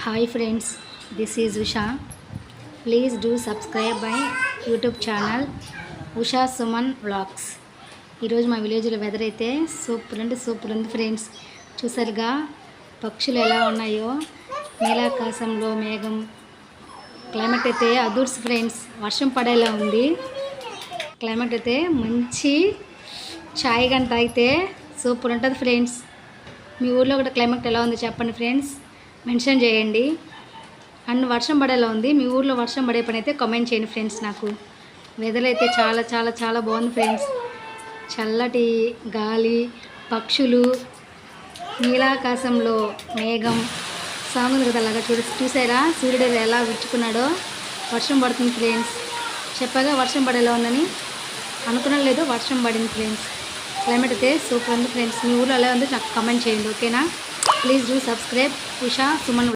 Hi friends, this is Usha. Please do subscribe my YouTube channel Usha Suman Vlogs. ఈరోజు మా విలేజ్లో weather అయితే super ఉంది friends. చూసారుగా పక్షులు ఎలా ఉన్నాయో, నీలాకాశంలో మేఘం, క్లైమేట్ అయితే అదూర్స్ ఫ్రెండ్స్. వర్షం పడేలా ఉంది. క్లైమేట్ అయితే మంచి చాయ్ గంట తాగితే సూపర్ ఉంటుంది ఫ్రెండ్స్. మీ ఊర్లో కూడా క్లైమేట్ ఎలా ఉంది చెప్పండి ఫ్రెండ్స్, మెన్షన్ చేయండి. అండ్ వర్షం పడేలా ఉంది. మీ ఊర్లో వర్షం పడే పని అయితే కామెంట్ చేయండి ఫ్రెండ్స్. నాకు వెదర్ అయితే చాలా చాలా చాలా బాగుంది ఫ్రెండ్స్. చల్లటి గాలి, పక్షులు, నీలాకాశంలో మేఘం, సాంగ్ కదా అలాగా చూసారా సూర్యుడు ఎలా విచ్చుకున్నాడో. వర్షం పడుతుంది ఫ్రెండ్స్. చెప్పగా వర్షం పడేలా ఉందని అనుకున్నాను, లేదు వర్షం పడింది ఫ్రెండ్స్. క్లైమేట్ అయితే సూపర్ ఉంది ఫ్రెండ్స్. మీ ఊర్లో ఎలా ఉంది నాకు కామెంట్ చేయండి, ఓకేనా? Please do subscribe Usha Suman.